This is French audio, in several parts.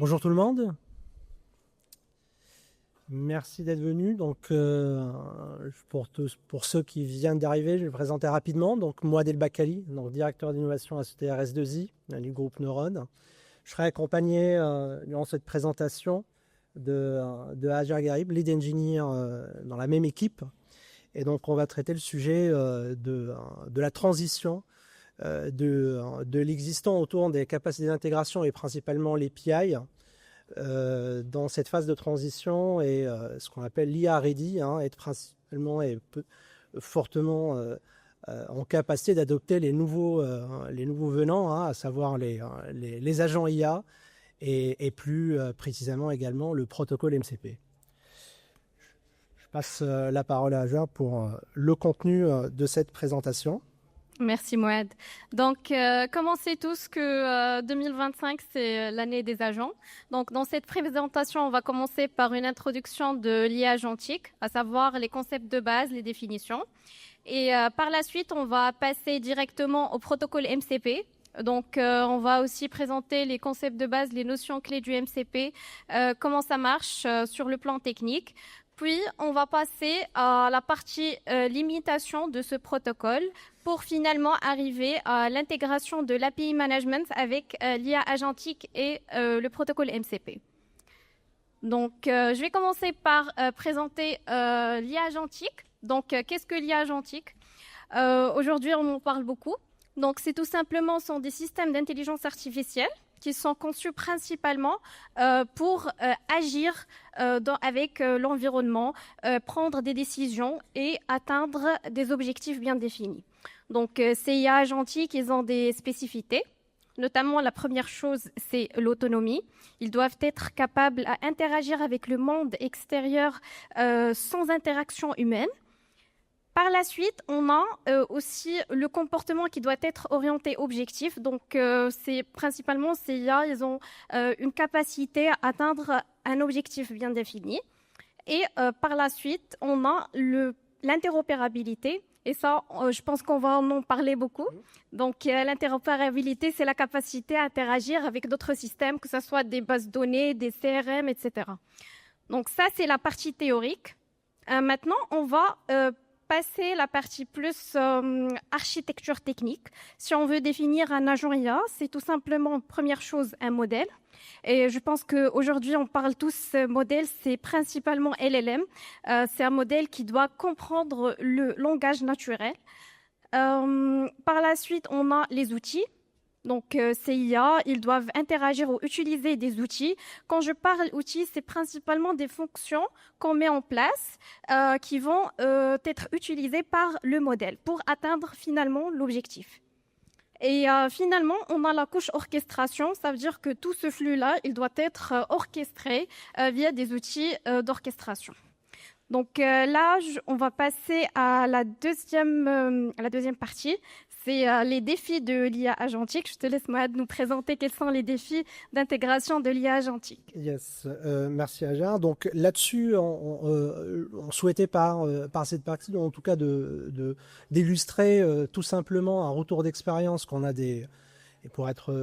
Bonjour tout le monde. Merci d'être venus. Donc, pour ceux qui viennent d'arriver, je vais me présenter rapidement. Donc, Mouad El Bakali, donc directeur d'innovation à société RS2I, du groupe Neuron. Je serai accompagné durant cette présentation de Hajar Garib, lead engineer dans la même équipe. Et donc, on va traiter le sujet de la transition de l'existant autour des capacités d'intégration et principalement l'API dans cette phase de transition et ce qu'on appelle l'IA ready, être principalement et fortement en capacité d'adopter les nouveaux venants, à savoir les agents IA et plus précisément également le protocole MCP. Je passe la parole à Hajar pour le contenu de cette présentation. Merci Mouad. Donc, comme on sait tous que 2025, c'est l'année des agents. Donc, dans cette présentation, on va commencer par une introduction de l'IA agentique, à savoir les concepts de base, les définitions. Et par la suite, on va passer directement au protocole MCP. Donc, on va aussi présenter les concepts de base, les notions clés du MCP, comment ça marche sur le plan technique. Puis, on va passer à la partie limitation de ce protocole pour finalement arriver à l'intégration de l'API management avec l'IA agentique et le protocole MCP. Donc, je vais commencer par présenter l'IA agentique. Donc, qu'est-ce que l'IA agentique? Aujourd'hui, on en parle beaucoup. Donc, c'est tout simplement sont des systèmes d'intelligence artificielle qui sont conçus principalement pour agir avec l'environnement, prendre des décisions et atteindre des objectifs bien définis. Donc, ces IA agentiques, ils ont des spécificités. Notamment, la première chose, c'est l'autonomie. Ils doivent être capables à interagir avec le monde extérieur sans interaction humaine. Par la suite, on a aussi le comportement qui doit être orienté objectif. Donc, c'est principalement ces IA, ils ont une capacité à atteindre un objectif bien défini. Et par la suite, on a l'interopérabilité. Et ça, je pense qu'on va en parler beaucoup. Donc, l'interopérabilité, c'est la capacité à interagir avec d'autres systèmes, que ce soit des bases de données, des CRM, etc. Donc, ça, c'est la partie théorique. Maintenant, on va passer la partie plus architecture technique. Si on veut définir un agent IA, c'est tout simplement, première chose, un modèle. Et je pense qu'aujourd'hui, on parle tous ce modèle, c'est principalement LLM. C'est un modèle qui doit comprendre le langage naturel. Par la suite, on a les outils. Donc, ces IA, ils doivent interagir ou utiliser des outils. Quand je parle outils, c'est principalement des fonctions qu'on met en place qui vont être utilisées par le modèle pour atteindre finalement l'objectif. Et finalement, on a la couche orchestration. Ça veut dire que tout ce flux-là, il doit être orchestré via des outils d'orchestration. Donc là, on va passer à la deuxième partie. C'est les défis de l'IA agentique. Je te laisse, Mouad, nous présenter quels sont les défis d'intégration de l'IA agentique. Yes, merci Hajar. Donc là-dessus, on souhaitait par cette partie, en tout cas, d'illustrer tout simplement un retour d'expérience qu'on a et pour être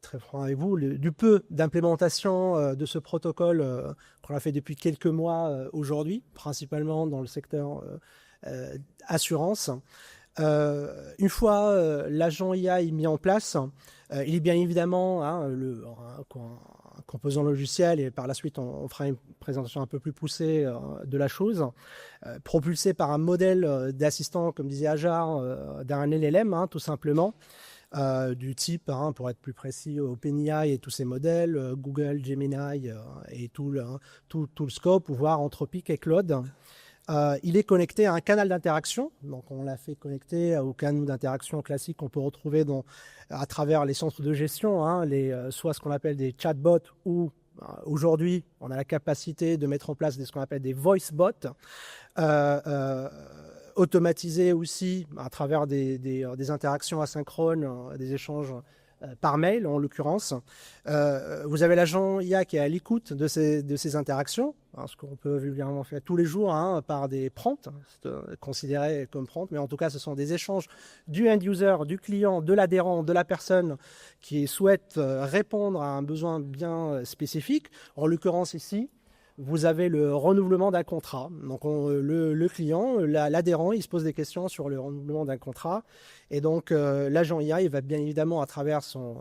très franc avec vous, du peu d'implémentation de ce protocole qu'on a fait depuis quelques mois aujourd'hui, principalement dans le secteur assurance. Une fois l'agent IA est mis en place, il est bien évidemment un composant logiciel et par la suite on fera une présentation un peu plus poussée de la chose, propulsé par un modèle d'assistant, comme disait Hajar, d'un LLM, tout simplement. Du type, pour être plus précis, OpenAI et tous ces modèles, Google, Gemini et tout le scope, voire Anthropic et Claude. Il est connecté à un canal d'interaction, donc on l'a fait connecter au canal d'interaction classique qu'on peut retrouver à travers les centres de gestion, soit ce qu'on appelle des chatbots ou aujourd'hui on a la capacité de mettre en place ce qu'on appelle des voice bots, automatisés aussi à travers des interactions asynchrones, des échanges par mail en l'occurrence. Vous avez l'agent IA qui est à l'écoute de ces interactions, ce qu'on peut vulgairement faire tous les jours par des prompts, considérés comme prompts, mais en tout cas, ce sont des échanges du end-user, du client, de l'adhérent, de la personne qui souhaite répondre à un besoin bien spécifique. En l'occurrence ici, vous avez le renouvellement d'un contrat. Donc le client, l'adhérent, il se pose des questions sur le renouvellement d'un contrat. Et donc l'agent IA, il va bien évidemment à travers son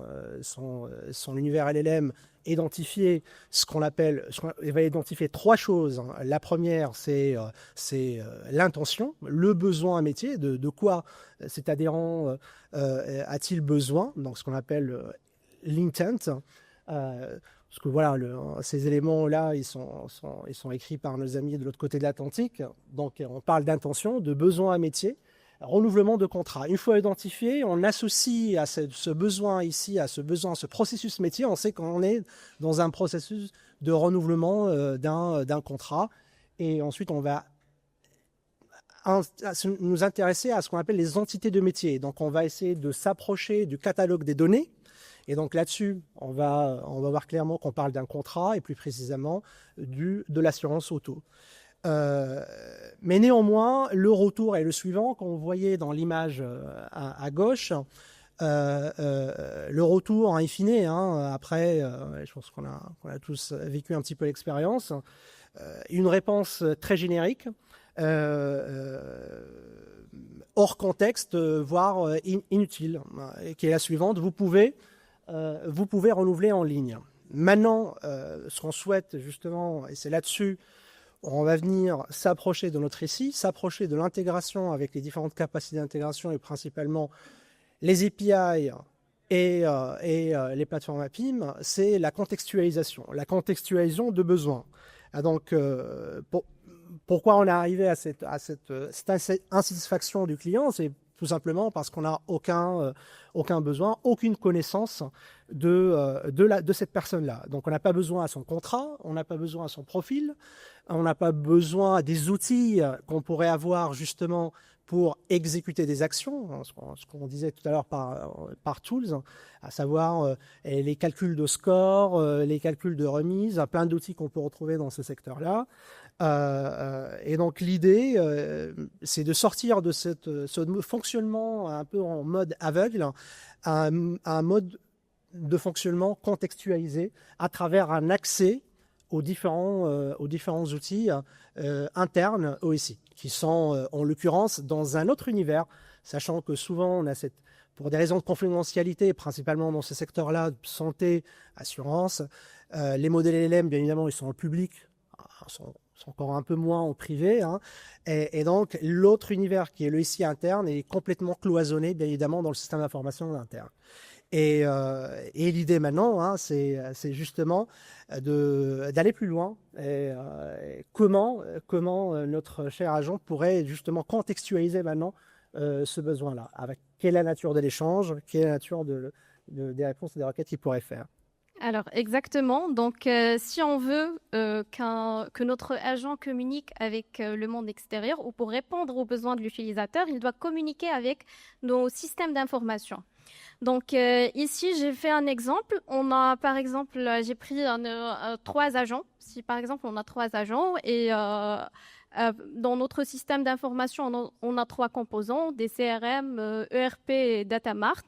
univers LLM identifier il va identifier 3 choses. La première, c'est l'intention, le besoin métier, de quoi cet adhérent a-t-il besoin, donc ce qu'on appelle l'intent. Parce que voilà, ces éléments-là, ils sont écrits par nos amis de l'autre côté de l'Atlantique. Donc, on parle d'intention, de besoin à métier, renouvellement de contrat. Une fois identifié, on associe à ce besoin ici, à ce processus métier, on sait qu'on est dans un processus de renouvellement d'un contrat. Et ensuite, on va nous intéresser à ce qu'on appelle les entités de métier. Donc, on va essayer de s'approcher du catalogue des données. Et donc là-dessus, on va voir clairement qu'on parle d'un contrat et plus précisément de l'assurance auto. Mais néanmoins, le retour est le suivant. Comme vous voyez dans l'image à gauche, le retour in fine, après, je pense qu'on a tous vécu un petit peu l'expérience, une réponse très générique, hors contexte, voire inutile, qui est la suivante. Vous pouvez renouveler en ligne. Maintenant, ce qu'on souhaite justement, et c'est là-dessus, on va venir s'approcher de notre récit, s'approcher de l'intégration avec les différentes capacités d'intégration et principalement les API et les plateformes APIM, c'est la contextualisation de besoins. Donc, pourquoi on est arrivé à cette insatisfaction du client? C'est tout simplement parce qu'on n'a aucun besoin, aucune connaissance de cette personne-là. Donc, on n'a pas besoin à son contrat, on n'a pas besoin à son profil, on n'a pas besoin des outils qu'on pourrait avoir justement pour exécuter des actions, ce qu'on disait tout à l'heure par tools, à savoir les calculs de score, les calculs de remise, plein d'outils qu'on peut retrouver dans ce secteur-là. Et donc l'idée, c'est de sortir de ce fonctionnement un peu en mode aveugle à un mode de fonctionnement contextualisé à travers un accès aux différents outils internes OSI, qui sont en l'occurrence dans un autre univers, sachant que souvent on a pour des raisons de confidentialité, principalement dans ce secteur-là, santé, assurance, les modèles LLM, bien évidemment, ils sont en public, sont encore un peu moins en privé. Et donc, l'autre univers qui est le SI interne est complètement cloisonné, bien évidemment, dans le système d'information interne. Et l'idée maintenant, c'est justement d'aller plus loin. Et comment notre cher agent pourrait justement contextualiser maintenant ce besoin-là, avec quelle est la nature de l'échange, quelle est la nature des réponses et des requêtes qu'il pourrait faire. Alors, exactement. Donc, si on veut que notre agent communique avec le monde extérieur ou pour répondre aux besoins de l'utilisateur, il doit communiquer avec nos systèmes d'information. Donc, ici, j'ai fait un exemple. On a, par exemple, j'ai pris 3 agents. Si, par exemple, on a 3 agents et dans notre système d'information, on a 3 composants, des CRM, ERP et Datamart.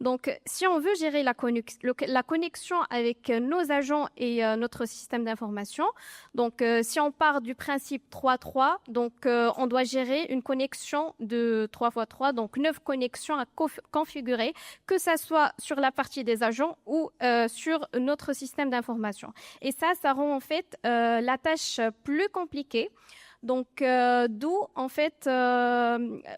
Donc, si on veut gérer la connexion avec nos agents et notre système d'information, donc si on part du principe 3-3, donc on doit gérer une connexion de 3x3, donc 9 connexions à configurer, que ça soit sur la partie des agents ou sur notre système d'information. Et ça rend en fait la tâche plus compliquée. Donc, d'où, en fait,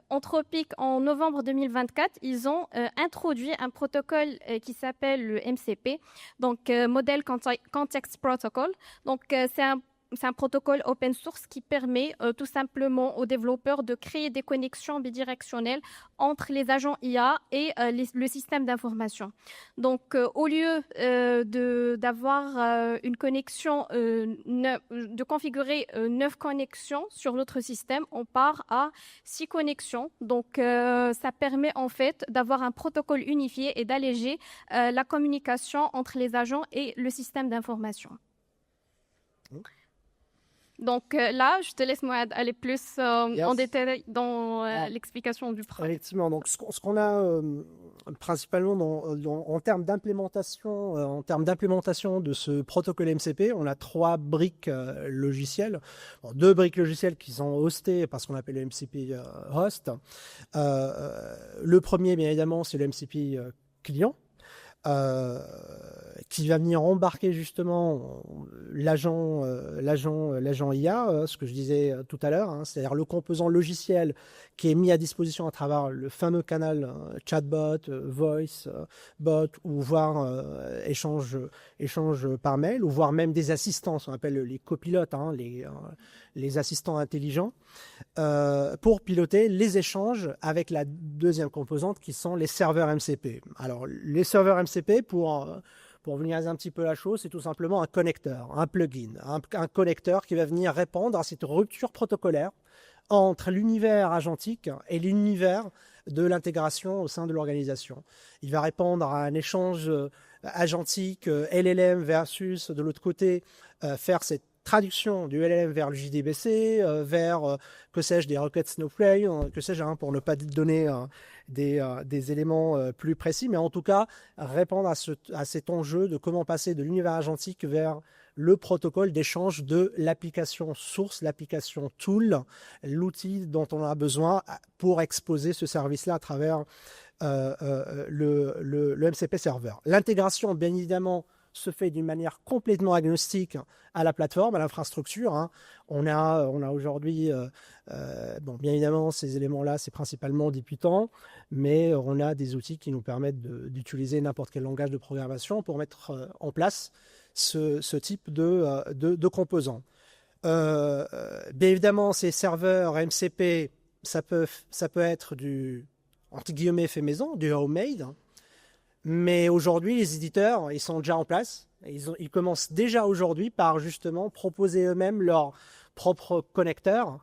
Anthropic, en novembre 2024, ils ont introduit un protocole qui s'appelle le MCP, donc Model Context Protocol. Donc, c'est un protocole open source qui permet tout simplement aux développeurs de créer des connexions bidirectionnelles entre les agents IA et le système d'information. Donc, au lieu d'avoir une connexion, de configurer 9 connexions sur notre système, on part à 6 connexions. Donc, ça permet en fait d'avoir un protocole unifié et d'alléger la communication entre les agents et le système d'information. Donc là, je te laisse moi aller plus en Yes. détail dans Ah. l'explication du projet. Effectivement, donc ce qu'on a principalement en termes d'implémentation de ce protocole MCP, on a 3 briques logicielles. Bon, 2 briques logicielles qui sont hostées par ce qu'on appelle le MCP host. Le premier, bien évidemment, c'est le MCP client. Qui va venir embarquer justement l'agent IA, ce que je disais tout à l'heure, hein, c'est-à-dire le composant logiciel qui est mis à disposition à travers le fameux canal chatbot, voice bot, ou voire échange par mail, ou voire même des assistants, ce qu'on appelle les copilotes, hein, les assistants intelligents, pour piloter les échanges avec la deuxième composante qui sont les serveurs MCP. Alors, les serveurs MCP, pour vulgariser un petit peu la chose, c'est tout simplement un connecteur, un plugin, un connecteur qui va venir répondre à cette rupture protocolaire entre l'univers agentique et l'univers de l'intégration au sein de l'organisation. Il va répondre à un échange agentique LLM versus, de l'autre côté, faire cette traduction du LLM vers le JDBC, vers, que sais-je, des requêtes Snowflake, que sais-je, hein, pour ne pas donner des éléments plus précis, mais en tout cas, répondre à cet enjeu de comment passer de l'univers agentique vers le protocole d'échange de l'application source, l'application tool, l'outil dont on a besoin pour exposer ce service-là à travers le MCP serveur. L'intégration, bien évidemment, se fait d'une manière complètement agnostique à la plateforme, à l'infrastructure. Hein. On a aujourd'hui, bon, bien évidemment, ces éléments-là, c'est principalement du Python, mais on a des outils qui nous permettent d'utiliser n'importe quel langage de programmation pour mettre en place ce type de composants. Bien évidemment, ces serveurs MCP, ça peut être du, entre guillemets, fait maison, du homemade. Mais aujourd'hui, les éditeurs, ils sont déjà en place. Ils commencent déjà aujourd'hui par justement proposer eux-mêmes leurs propres connecteurs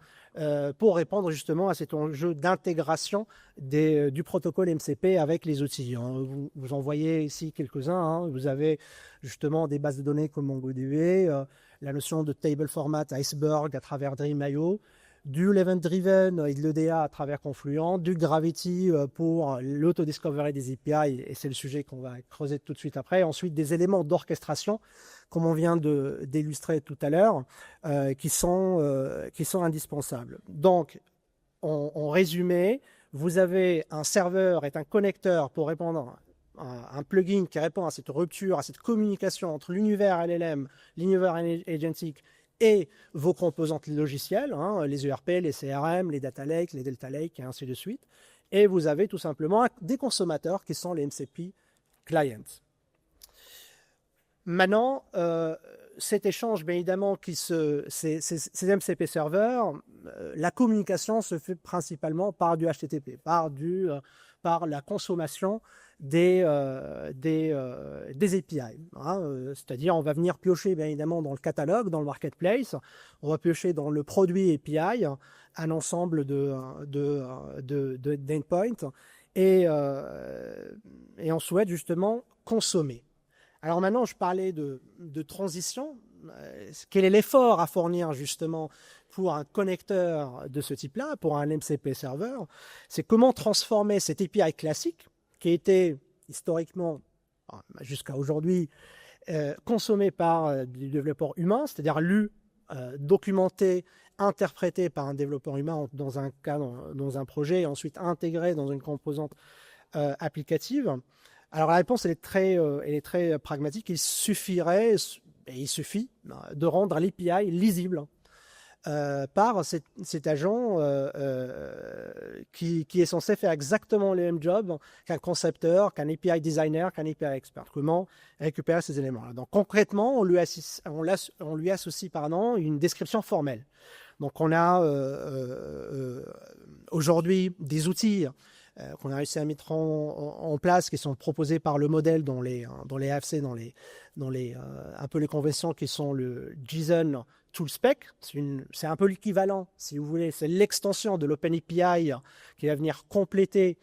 pour répondre justement à cet enjeu d'intégration du protocole MCP avec les outils. Hein. Vous en voyez ici quelques-uns. Hein. Vous avez justement des bases de données comme MongoDB, la notion de table format Iceberg à travers Dream.io, du Event Driven et de l'EDA à travers Confluent, du Gravity pour l'autodiscovery des API, et c'est le sujet qu'on va creuser tout de suite après. Ensuite, des éléments d'orchestration, comme on vient d'illustrer tout à l'heure, qui sont indispensables. Donc, en résumé, vous avez un serveur et un connecteur pour répondre un plugin qui répond à cette rupture, à cette communication entre l'univers LLM, l'univers agentic, et vos composantes logicielles, hein, les ERP, les CRM, les data lakes, les delta lakes, et ainsi de suite. Et vous avez tout simplement des consommateurs qui sont les MCP clients. Maintenant, cet échange, bien évidemment, ces MCP serveurs, la communication se fait principalement par du HTTP, par la consommation des API. Hein, c'est-à-dire, on va venir piocher, bien évidemment, dans le catalogue, dans le marketplace, on va piocher dans le produit API, un ensemble d'endpoints, et on souhaite justement consommer. Alors maintenant, je parlais de transition. Quel est l'effort à fournir justement pour un connecteur de ce type-là, pour un MCP serveur? C'est comment transformer cette API classique, qui était historiquement, jusqu'à aujourd'hui, consommé par des développeurs humains, c'est-à-dire lu, documenté, interprété par un développeur humain dans un cas, dans un projet, et ensuite intégré dans une composante applicative. Alors la réponse, elle est très pragmatique. Il suffit de rendre l'API lisible par cet agent qui est censé faire exactement le même job qu'un concepteur, qu'un API designer, qu'un API expert. Comment récupérer ces éléments-là? Donc concrètement, on lui associe une description formelle. Donc on a aujourd'hui des outils qu'on a réussi à mettre en place, qui sont proposés par le modèle dans les AFC, un peu les conventions qui sont le JSON Toolspec. C'est un peu l'équivalent, si vous voulez, c'est l'extension de l'OpenAPI qui va venir compléter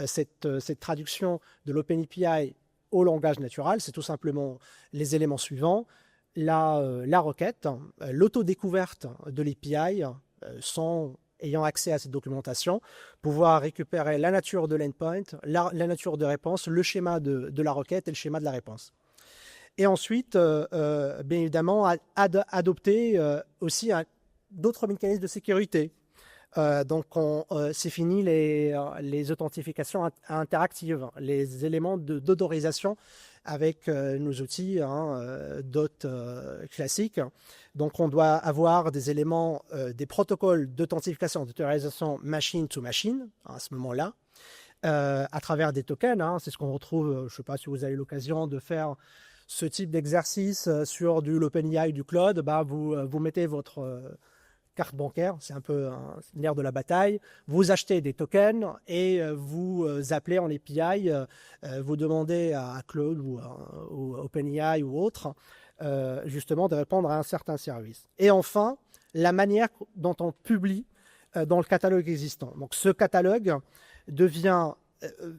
cette traduction de l'OpenAPI au langage naturel. C'est tout simplement les éléments suivants. la requête, l'autodécouverte de l'API sans ayant accès à cette documentation, pouvoir récupérer la nature de l'endpoint, la nature de réponse, le schéma de la requête et le schéma de la réponse. Et ensuite, bien évidemment, adopter aussi d'autres mécanismes de sécurité. Donc, c'est fini les authentifications interactives, les éléments d'autorisation avec nos outils DOT classiques. Donc, on doit avoir des éléments, des protocoles d'authentification, d'autorisation machine to machine à ce moment-là, à travers des tokens. C'est ce qu'on retrouve, je ne sais pas si vous avez l'occasion de faire ce type d'exercice sur l'OpenAI du cloud. Vous mettez votre carte bancaire, c'est un peu l'air de la bataille. Vous achetez des tokens et vous appelez en API, vous demandez à Claude ou OpenAI ou autre, justement de répondre à un certain service. Et enfin, la manière dont on publie dans le catalogue existant. Donc ce catalogue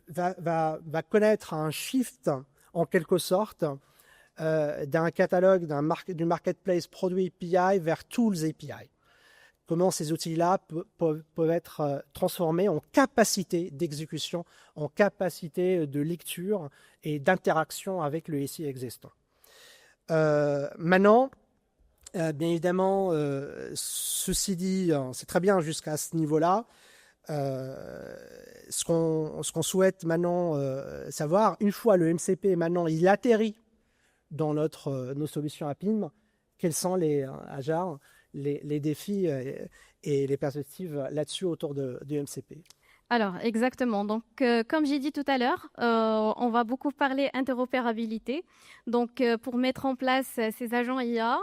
va connaître un shift en quelque sorte d'un catalogue du marketplace produit API vers tools API. Comment ces outils-là peuvent être transformés en capacité d'exécution, en capacité de lecture et d'interaction avec le SI existant. Maintenant, bien évidemment, ceci dit, c'est très bien jusqu'à ce niveau-là. Ce qu'on souhaite maintenant savoir, une fois le MCP maintenant il atterrit dans nos solutions APIM, quels sont les défis et les perspectives là-dessus autour du MCP. Alors, exactement. Donc, comme j'ai dit tout à l'heure, on va beaucoup parler interopérabilité. Donc, pour mettre en place ces agents IA,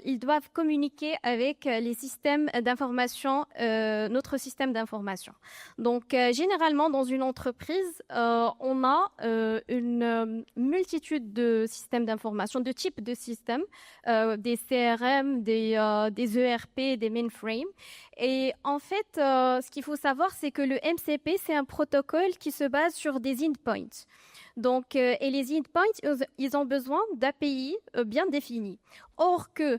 ils doivent communiquer avec les systèmes d'information, notre système d'information. Donc, généralement, dans une entreprise, on a une multitude de systèmes d'information, de types de systèmes, des CRM, des ERP, des mainframes. Et en fait, ce qu'il faut savoir, c'est que le MCP, c'est un protocole qui se base sur des endpoints. Donc, et les endpoints, ils ont besoin d'API bien définis. Or que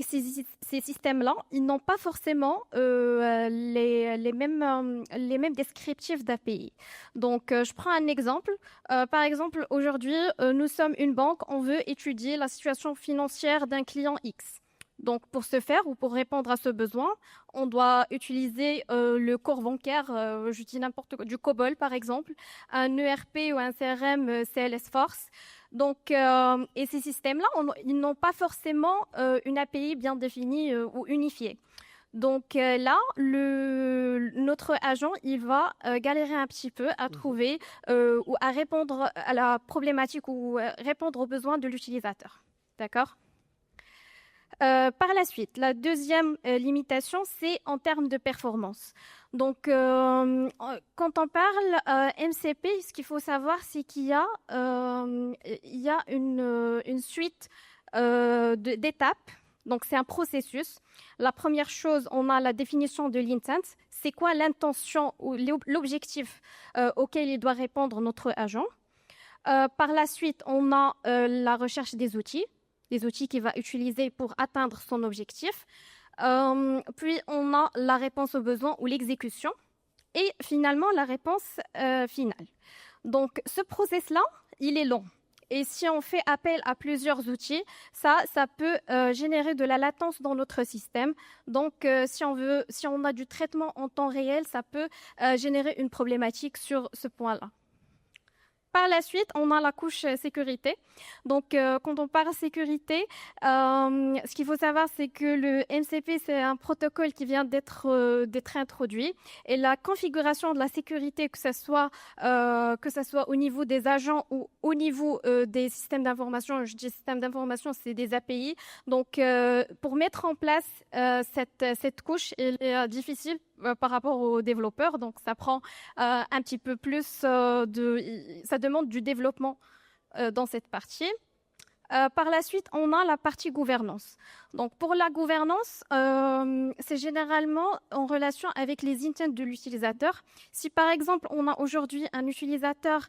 ces systèmes-là, ils n'ont pas forcément les mêmes descriptifs d'API. Donc, je prends un exemple. Par exemple, aujourd'hui, nous sommes une banque, on veut étudier la situation financière d'un client X. Donc, pour ce faire ou pour répondre à ce besoin, on doit utiliser le corps bancaire, je dis n'importe quoi, du COBOL par exemple, un ERP ou un CRM Salesforce. Donc, et ces systèmes-là, ils n'ont pas forcément une API bien définie ou unifiée. Donc là, notre agent, il va galérer un petit peu à trouver ou à répondre à la problématique ou répondre aux besoins de l'utilisateur. D'accord ? Par la suite, la deuxième limitation, c'est en termes de performance. Donc, quand on parle MCP, ce qu'il faut savoir, c'est qu'il y a une suite d'étapes. Donc, c'est un processus. La première chose, on a la définition de l'intent. C'est quoi l'intention ou l'objectif auquel il doit répondre notre agent. Par la suite, on a la recherche des outils qu'il va utiliser pour atteindre son objectif. Puis, on a la réponse aux besoins ou l'exécution. Et finalement, la réponse finale. Donc, ce process-là, il est long. Et si on fait appel à plusieurs outils, ça peut générer de la latence dans notre système. Donc, si on a du traitement en temps réel, ça peut générer une problématique sur ce point-là. Par la suite, on a la couche sécurité. Donc, quand on parle sécurité, ce qu'il faut savoir, c'est que le MCP, c'est un protocole qui vient d'être introduit. Et la configuration de la sécurité, que ce soit au niveau des agents ou au niveau des systèmes d'information, je dis système d'information, c'est des API. Donc, pour mettre en place cette couche, elle est difficile par rapport aux développeurs, donc ça prend un petit peu plus ça demande du développement dans cette partie. Par la suite, on a la partie gouvernance. Donc, pour la gouvernance, c'est généralement en relation avec les intents de l'utilisateur. Si, par exemple, on a aujourd'hui un utilisateur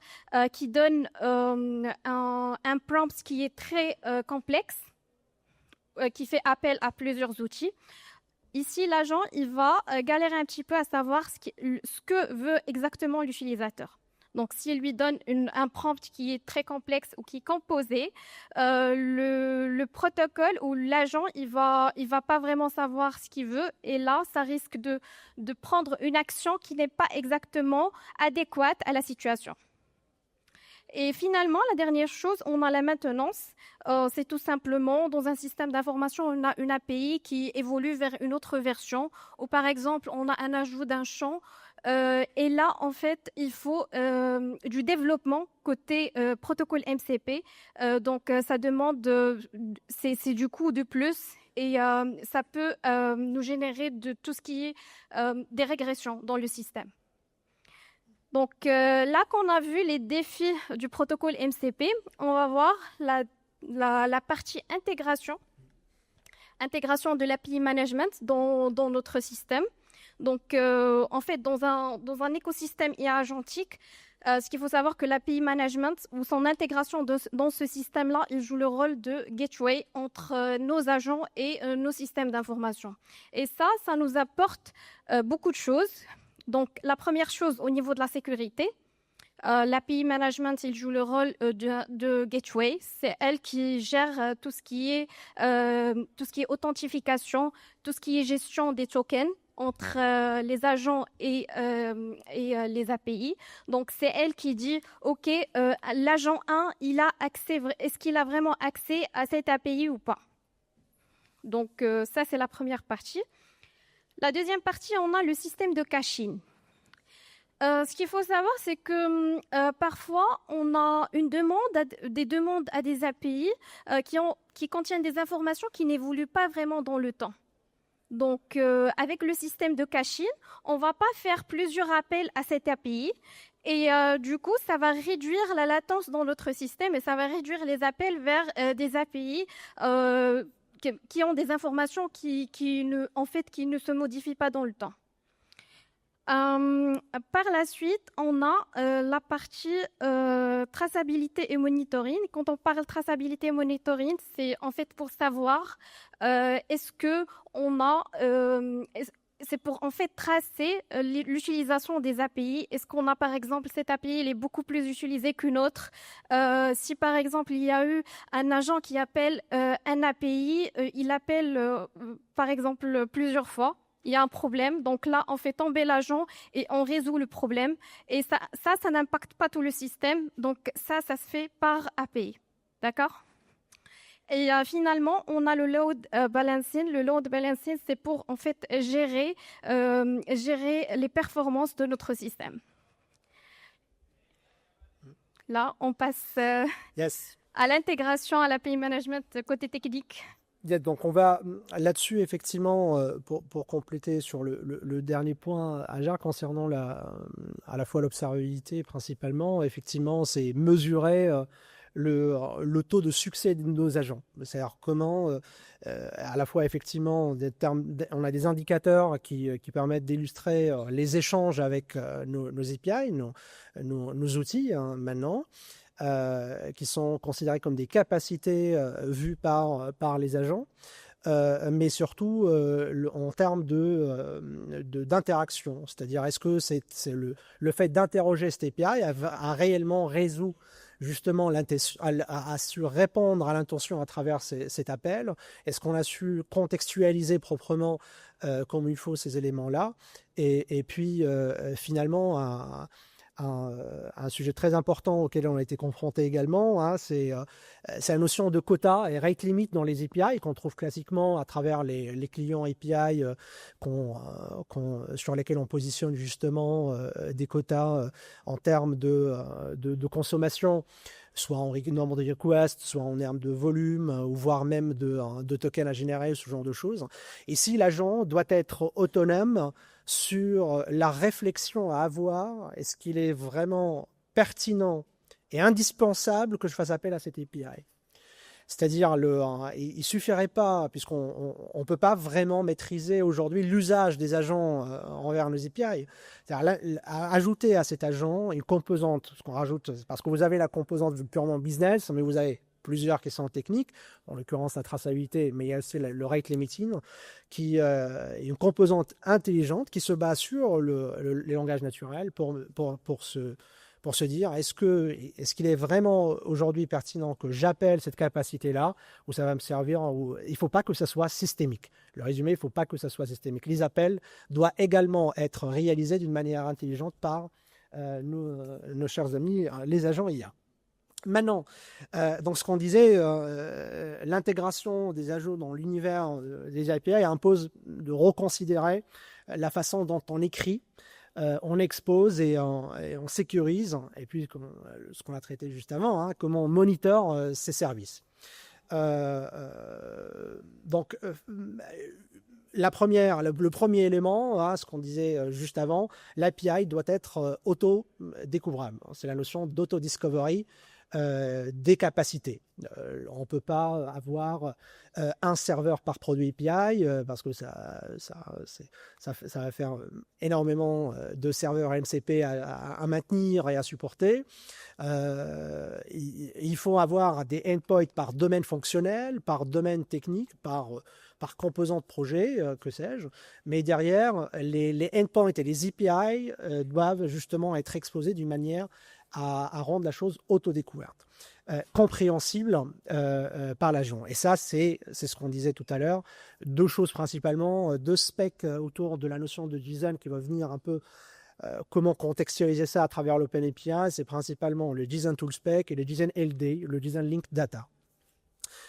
qui donne un prompt qui est très complexe, qui fait appel à plusieurs outils. Ici, l'agent, il va galérer un petit peu à savoir ce que veut exactement l'utilisateur. Donc, s'il lui donne un prompt qui est très complexe ou qui est composé, le protocole ou l'agent, il va pas vraiment savoir ce qu'il veut. Et là, ça risque de prendre une action qui n'est pas exactement adéquate à la situation. Et finalement, la dernière chose, on a la maintenance. C'est tout simplement, dans un système d'information, on a une API qui évolue vers une autre version. Ou par exemple, on a un ajout d'un champ. Et là, en fait, il faut du développement côté protocole MCP. Donc, ça demande, c'est du coût de plus. Et ça peut nous générer de tout ce qui est des régressions dans le système. Donc, là qu'on a vu les défis du protocole MCP, on va voir la partie intégration de l'API management dans notre système. Donc, en fait, dans un écosystème IA agentique, ce qu'il faut savoir que l'API management ou son intégration dans ce système-là, il joue le rôle de gateway entre nos agents et nos systèmes d'information. Et ça nous apporte beaucoup de choses. Donc, la première chose au niveau de la sécurité, l'API management, il joue le rôle de gateway. C'est elle qui gère tout ce qui est authentification, tout ce qui est gestion des tokens entre les agents et les API. Donc, c'est elle qui dit, OK, l'agent 1, il a accès, est-ce qu'il a vraiment accès à cette API ou pas? Donc, ça, c'est la première partie. La deuxième partie, on a le système de caching. Ce qu'il faut savoir, c'est que parfois, on a des demandes à des API qui contiennent des informations qui n'évoluent pas vraiment dans le temps. Donc, avec le système de caching, on ne va pas faire plusieurs appels à cette API. Et du coup, ça va réduire la latence dans notre système et ça va réduire les appels vers des API qui ont des informations qui ne se modifient pas dans le temps. Par la suite, on a la partie traçabilité et monitoring. Quand on parle traçabilité et monitoring, c'est en fait pour savoir est-ce que on a c'est pour en fait tracer l'utilisation des API. Est-ce qu'on a par exemple cette API, elle est beaucoup plus utilisée qu'une autre. Si par exemple il y a eu un agent qui appelle un API, il appelle par exemple plusieurs fois. Il y a un problème, donc là on fait tomber l'agent et on résout le problème. Et ça n'impacte pas tout le système, donc ça se fait par API, d'accord? Et finalement, on a le load balancing. Le load balancing, c'est pour en fait gérer les performances de notre système. Là, on passe à l'intégration, à l'API management côté technique. Donc on va là-dessus effectivement pour compléter sur le dernier point Ajar concernant à la fois l'observabilité principalement, effectivement c'est mesurer le taux de succès de nos agents. C'est-à-dire comment à la fois effectivement on a des indicateurs qui permettent d'illustrer les échanges avec nos API, nos outils maintenant. Qui sont considérés comme des capacités vues par les agents, mais surtout en termes d'interaction. C'est-à-dire, est-ce que c'est le fait d'interroger cette API a réellement résolu justement a su répondre à l'intention à travers cet appel? Est-ce qu'on a su contextualiser proprement comme il faut ces éléments-là? Et puis, finalement, un sujet très important auquel on a été confronté également, c'est la notion de quota et rate limit dans les API qu'on trouve classiquement à travers les clients API sur lesquels on positionne justement des quotas en termes de consommation, soit en nombre de requests, soit en termes de volume, ou voire même de tokens à générer, ce genre de choses. Et si l'agent doit être autonome sur la réflexion à avoir, est-ce qu'il est vraiment pertinent et indispensable que je fasse appel à cette API? C'est-à-dire, il ne suffirait pas, puisqu'on ne peut pas vraiment maîtriser aujourd'hui l'usage des agents envers nos API. C'est-à-dire, ajouter à cet agent une composante, ce qu'on rajoute, parce que vous avez la composante purement business, mais vous avez plusieurs questions techniques, en l'occurrence la traçabilité, mais il y a aussi le rate limiting, qui est une composante intelligente qui se base sur les langages naturels pour se dire est-ce qu'il est vraiment aujourd'hui pertinent que j'appelle cette capacité-là, ou ça va me servir, il ne faut pas que ça soit systémique. Le résumé, il ne faut pas que ça soit systémique. Les appels doivent également être réalisés d'une manière intelligente par nos chers amis, les agents IA. Maintenant, donc ce qu'on disait, l'intégration des ajouts dans l'univers des API impose de reconsidérer la façon dont on écrit, on expose et on sécurise, et puis ce qu'on a traité juste avant, comment on monitore ces services. Donc, le premier élément, ce qu'on disait juste avant, l'API doit être auto-découvrable. C'est la notion d'auto-discovery des capacités. On ne peut pas avoir un serveur par produit API parce que ça va faire énormément de serveurs MCP à maintenir et à supporter. Il faut avoir des endpoints par domaine fonctionnel, par domaine technique, par composant de projet, que sais-je. Mais derrière, les endpoints et les API doivent justement être exposés d'une manière à rendre la chose autodécouverte, compréhensible par l'agent. Et ça, c'est ce qu'on disait tout à l'heure. Deux choses principalement, deux specs autour de la notion de JSON qui va venir un peu comment contextualiser ça à travers l'OpenAPI. C'est principalement le JSON Tool Spec et le JSON LD, le JSON Link Data.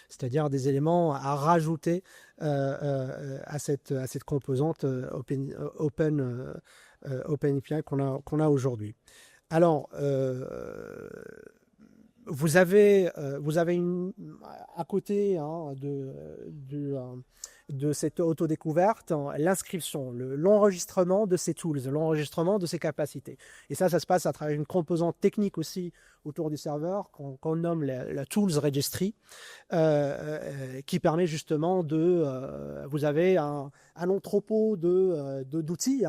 C'est-à-dire des éléments à rajouter à cette composante OpenAPI qu'on a aujourd'hui. Alors, vous avez à côté de cette autodécouverte l'inscription, l'enregistrement de ces tools, l'enregistrement de ces capacités. Et ça se passe à travers une composante technique aussi autour du serveur qu'on nomme la Tools Registry, qui permet justement vous avez un entrepôt d'outils,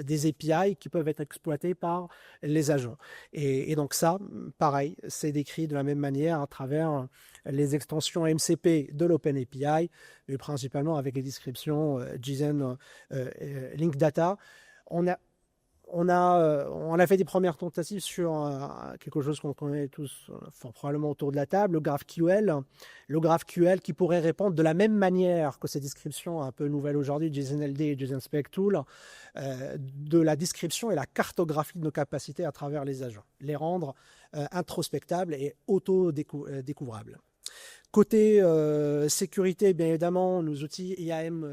des API qui peuvent être exploités par les agents. Et donc ça, pareil, c'est décrit de la même manière à travers les extensions MCP de l'OpenAPI, mais principalement avec les descriptions JSON Link Data. On a fait des premières tentatives sur quelque chose qu'on connaît tous, probablement autour de la table, le GraphQL. Le GraphQL qui pourrait répondre de la même manière que ces descriptions un peu nouvelles aujourd'hui, JSON-LD et JSON Spec Tool, de la description et la cartographie de nos capacités à travers les agents, les rendre introspectables et auto-découvrables. Côté sécurité, bien évidemment, nos outils IAM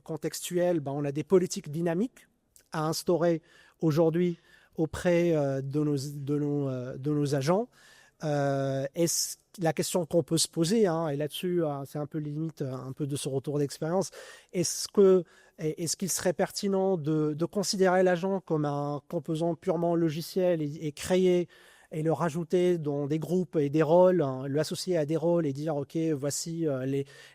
contextuels, on a des politiques dynamiques à instaurer aujourd'hui auprès de nos agents. La question qu'on peut se poser, et là-dessus, c'est un peu limite un peu de ce retour d'expérience, est-ce qu'il serait pertinent de considérer l'agent comme un composant purement logiciel et créer et le rajouter dans des groupes et des rôles, l'associer à des rôles et dire ok, voici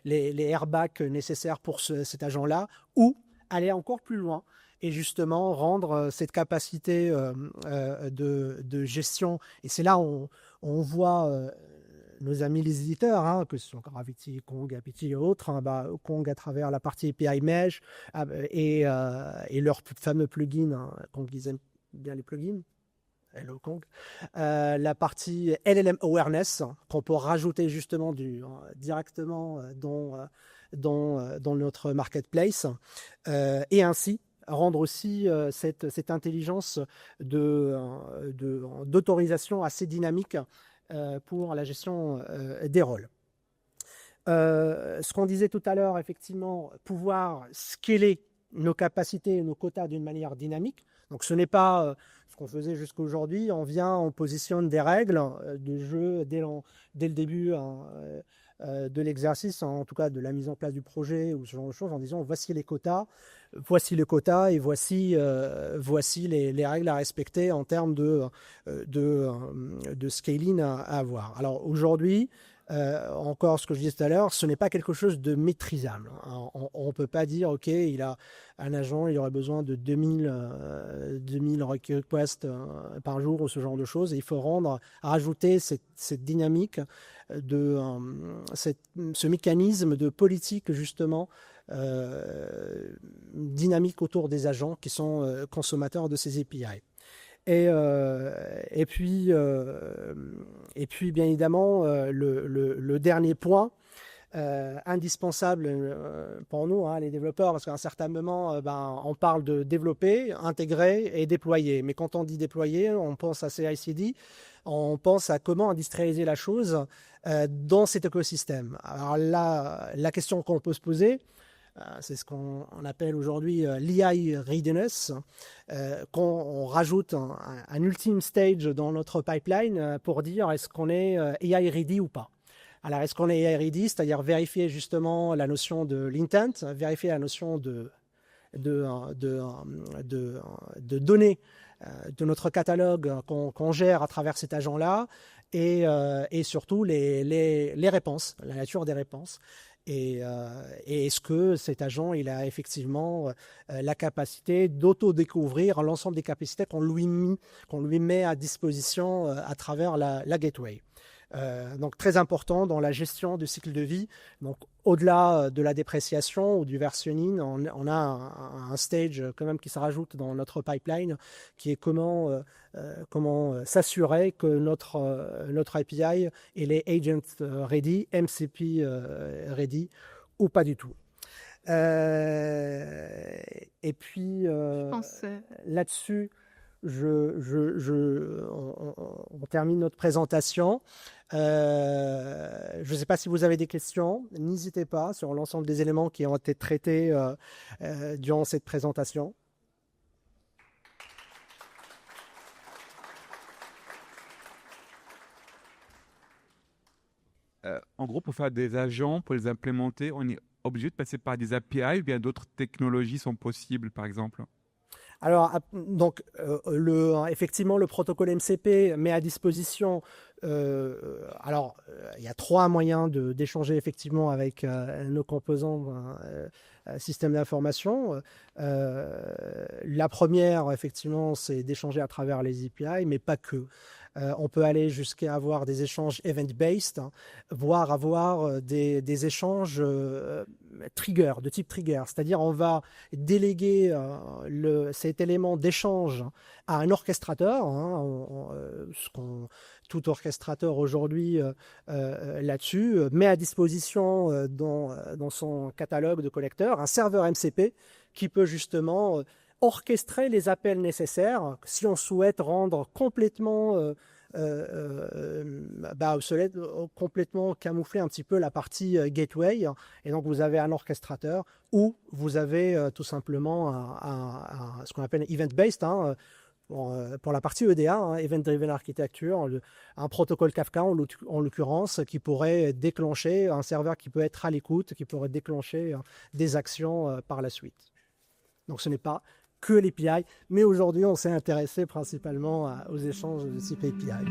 les airbags nécessaires pour cet agent-là, ou aller encore plus loin et justement rendre cette capacité de gestion. Et c'est là où on voit nos amis les éditeurs, que ce soit Gravity, Kong, Apity et autres, Kong à travers la partie API Mesh et leur fameux plugin, Kong, ils aiment bien les plugins. Hello Kong, la partie LLM Awareness qu'on peut rajouter justement directement dans notre marketplace et ainsi rendre aussi cette intelligence d'autorisation assez dynamique pour la gestion des rôles. Ce qu'on disait tout à l'heure, effectivement, pouvoir scaler nos capacités et nos quotas d'une manière dynamique. Donc ce n'est pas ce qu'on faisait jusqu'à aujourd'hui. On positionne des règles de jeu dès le début de l'exercice, en tout cas de la mise en place du projet ou ce genre de choses, en disant voici les quotas et voici les règles à respecter en termes de scaling à avoir. Alors aujourd'hui, encore ce que je disais tout à l'heure, ce n'est pas quelque chose de maîtrisable. On ne peut pas dire, OK, il a un agent, il aurait besoin de 2000 requests par jour ou ce genre de choses. Et il faut rajouter cette dynamique, ce mécanisme de politique, justement, dynamique autour des agents qui sont consommateurs de ces API. Et puis, bien évidemment, le dernier point indispensable pour nous, les développeurs, parce qu'à un certain moment, on parle de développer, intégrer et déployer. Mais quand on dit déployer, on pense à CI/CD, on pense à comment industrialiser la chose dans cet écosystème. Alors là, la question qu'on peut se poser, c'est ce qu'on appelle aujourd'hui l'EI readiness, quand on rajoute un ultime stage dans notre pipeline pour dire est-ce qu'on est AI ready ou pas. Alors est-ce qu'on est AI ready, c'est-à-dire vérifier justement la notion de l'intent, vérifier la notion de données de notre catalogue qu'on gère à travers cet agent-là et surtout les réponses, la nature des réponses. Et est-ce que cet agent il a effectivement la capacité d'auto-découvrir l'ensemble des capacités qu'on lui met à disposition à travers la gateway. Donc très important dans la gestion du cycle de vie. Donc au-delà de la dépréciation ou du versionning, on a un stage quand même qui se rajoute dans notre pipeline, qui est comment s'assurer que notre API et les agents ready, MCP ready ou pas du tout. Et puis là-dessus, on termine notre présentation. Je ne sais pas si vous avez des questions. N'hésitez pas sur l'ensemble des éléments qui ont été traités durant cette présentation. En gros, pour faire des agents, pour les implémenter, on est obligé de passer par des API ou bien d'autres technologies sont possibles, par exemple? Alors, donc, effectivement, le protocole MCP met à disposition. Il y a 3 moyens d'échanger effectivement avec nos composants système d'information. La première, effectivement, c'est d'échanger à travers les API, mais pas que. On peut aller jusqu'à avoir des échanges event-based, voire avoir des échanges trigger, de type trigger. C'est-à-dire on va déléguer cet élément d'échange à un orchestrateur, tout orchestrateur aujourd'hui là-dessus met à disposition dans son catalogue de connecteurs un serveur MCP qui peut justement orchestrer les appels nécessaires si on souhaite rendre complètement obsolète, complètement camoufler un petit peu la partie gateway. Et donc vous avez un orchestrateur ou vous avez tout simplement ce qu'on appelle event-based, pour la partie EDA, Event Driven Architecture, un protocole Kafka en l'occurrence qui pourrait déclencher un serveur qui peut être à l'écoute, qui pourrait déclencher des actions par la suite. Donc ce n'est pas que l'API, mais aujourd'hui on s'est intéressé principalement aux échanges de type API.